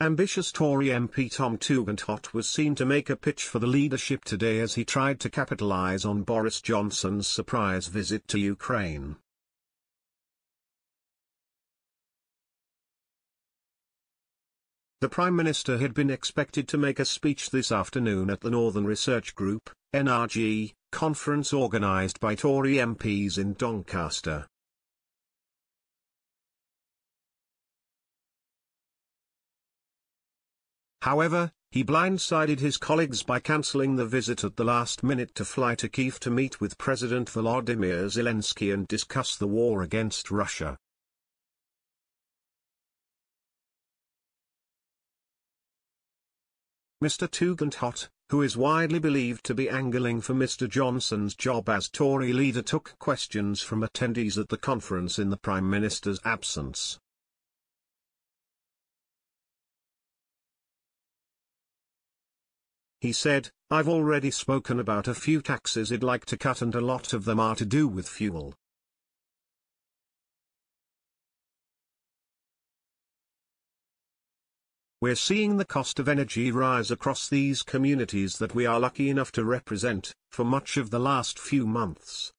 Ambitious Tory MP Tom Tugendhat was seen to make a pitch for the leadership today as he tried to capitalise on Boris Johnson's surprise visit to Ukraine. The Prime Minister had been expected to make a speech this afternoon at the Northern Research Group, NRG, conference organised by Tory MPs in Doncaster. However, he blindsided his colleagues by cancelling the visit at the last minute to fly to Kyiv to meet with President Volodymyr Zelensky and discuss the war against Russia. Mr. Tugendhat, who is widely believed to be angling for Mr. Johnson's job as Tory leader, took questions from attendees at the conference in the Prime Minister's absence. He said, "I've already spoken about a few taxes I'd like to cut, and a lot of them are to do with fuel. We're seeing the cost of energy rise across these communities that we are lucky enough to represent, for much of the last few months.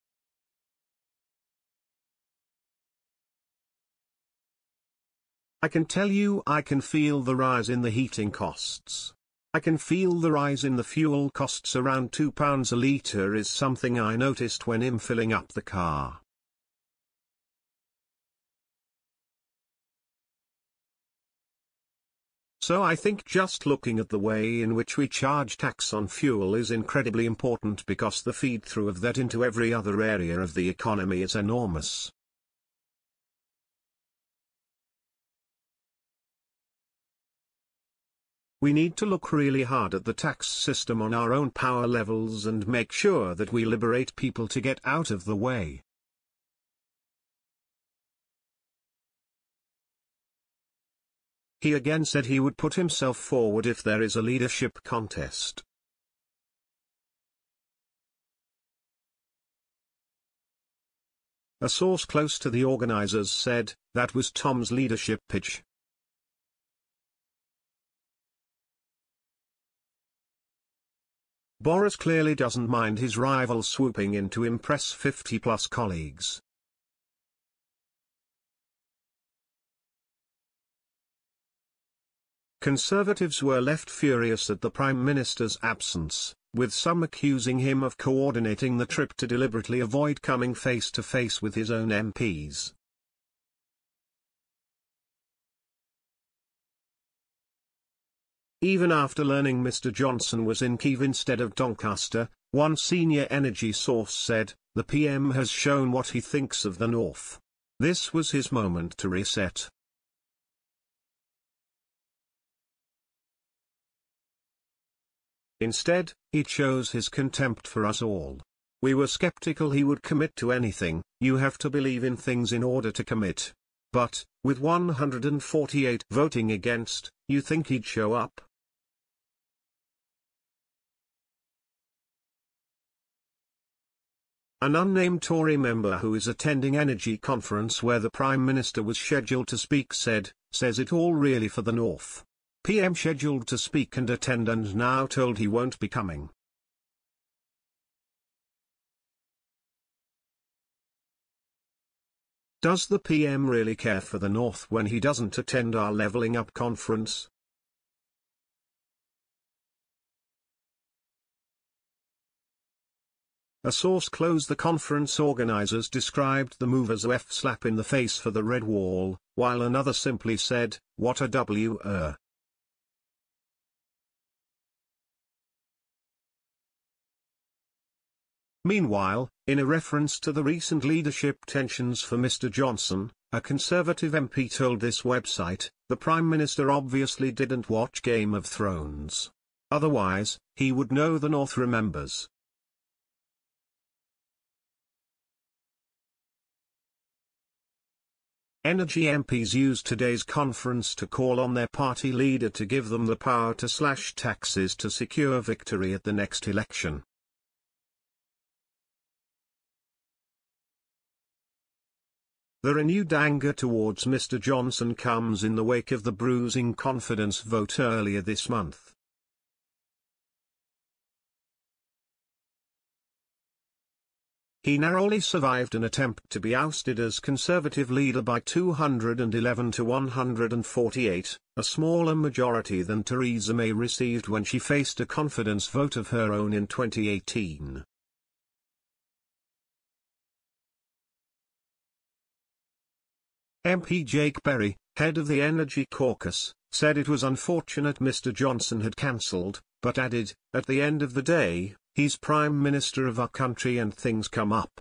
I can tell you I can feel the rise in the heating costs. I can feel the rise in the fuel costs. Around £2 a litre is something I noticed when I'm filling up the car. So I think just looking at the way in which we charge tax on fuel is incredibly important, because the feed-through of that into every other area of the economy is enormous." We need to look really hard at the tax system on our own power levels and make sure that we liberate people to get out of the way. He again said he would put himself forward if there is a leadership contest. A source close to the organisers said, "That was Tom's leadership pitch." Boris clearly doesn't mind his rival swooping in to impress 50-plus colleagues. Conservatives were left furious at the Prime Minister's absence, with some accusing him of coordinating the trip to deliberately avoid coming face-to-face with his own MPs. Even after learning Mr. Johnson was in Kyiv instead of Doncaster, one senior energy source said, "The PM has shown what he thinks of the North. This was his moment to reset." Instead, he chose his contempt for us all. "We were skeptical he would commit to anything. You have to believe in things in order to commit. But, with 148 voting against, you think he'd show up?" An unnamed Tory member who is attending energy conference where the Prime Minister was scheduled to speak says it all really for the North. PM scheduled to speak and attend and now told he won't be coming. Does the PM really care for the North when he doesn't attend our Levelling Up conference? A source close the conference organisers described the move as a slap in the face for the Red Wall, while another simply said, "What a W." Meanwhile, in a reference to the recent leadership tensions for Mr. Johnson, a Conservative MP told this website, "The Prime Minister obviously didn't watch Game of Thrones. Otherwise, he would know the North remembers." Energy MPs used today's conference to call on their party leader to give them the power to slash taxes to secure victory at the next election. The renewed anger towards Mr. Johnson comes in the wake of the bruising confidence vote earlier this month. He narrowly survived an attempt to be ousted as Conservative leader by 211 to 148, a smaller majority than Theresa May received when she faced a confidence vote of her own in 2018. MP Jake Berry, head of the Energy Caucus, said it was unfortunate Mr. Johnson had cancelled, but added, "At the end of the day, he's Prime Minister of our country and things come up."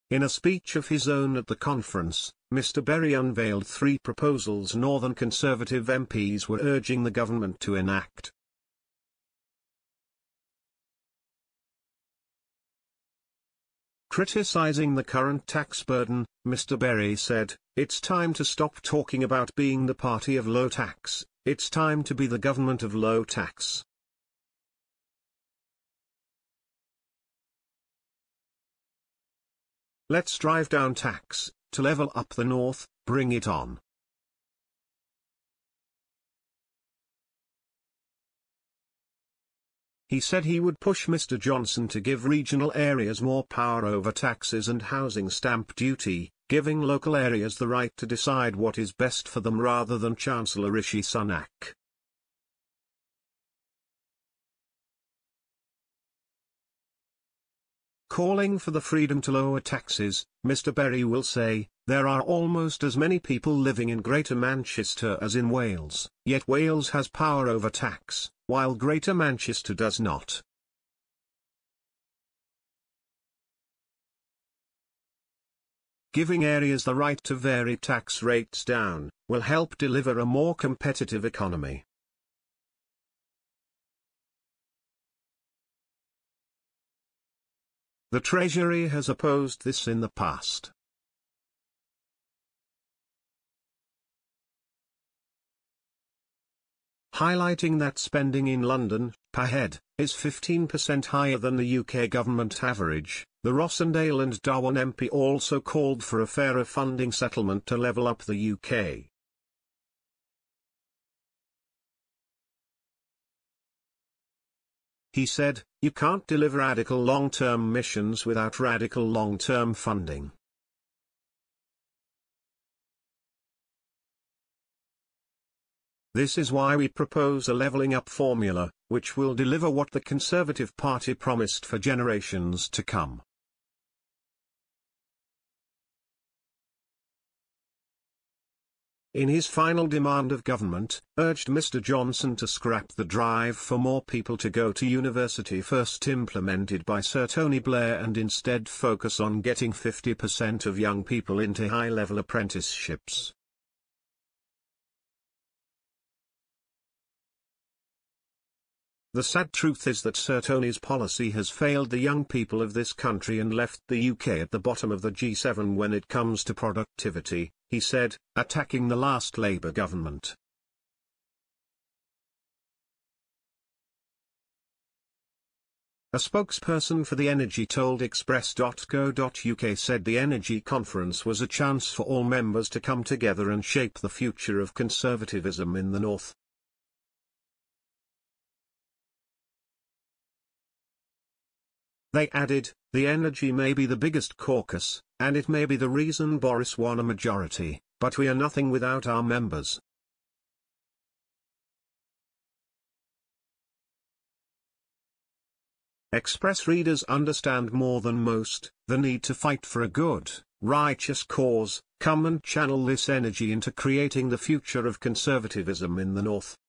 In a speech of his own at the conference, Mr. Berry unveiled 3 proposals Northern Conservative MPs were urging the government to enact. Criticizing the current tax burden, Mr. Berry said, "It's time to stop talking about being the party of low tax, it's time to be the government of low tax." Let's drive down tax, to level up the North, bring it on. He said he would push Mr. Johnson to give regional areas more power over taxes and housing stamp duty, giving local areas the right to decide what is best for them rather than Chancellor Rishi Sunak. Calling for the freedom to lower taxes, Mr. Berry will say, "There are almost as many people living in Greater Manchester as in Wales, yet Wales has power over tax, while Greater Manchester does not." Giving areas the right to vary tax rates down, will help deliver a more competitive economy. The Treasury has opposed this in the past. Highlighting that spending in London, per head, is 15% higher than the UK government average, the Rossendale and Darwen MP also called for a fairer funding settlement to level up the UK. He said, "You can't deliver radical long-term missions without radical long-term funding." This is why we propose a levelling up formula, which will deliver what the Conservative Party promised for generations to come. In his final demand of government, urged Mr. Johnson to scrap the drive for more people to go to university first implemented by Sir Tony Blair and instead focus on getting 50% of young people into high-level apprenticeships. The sad truth is that Sir Tony's policy has failed the young people of this country and left the UK at the bottom of the G7 when it comes to productivity, he said, attacking the last Labour government. A spokesperson for the Energy told Express.co.uk said the Energy Conference was a chance for all members to come together and shape the future of conservatism in the North. They added, "The Energy may be the biggest caucus, and it may be the reason Boris won a majority, but we are nothing without our members." Express readers understand more than most, the need to fight for a good, righteous cause. Come and channel this energy into creating the future of conservatism in the North.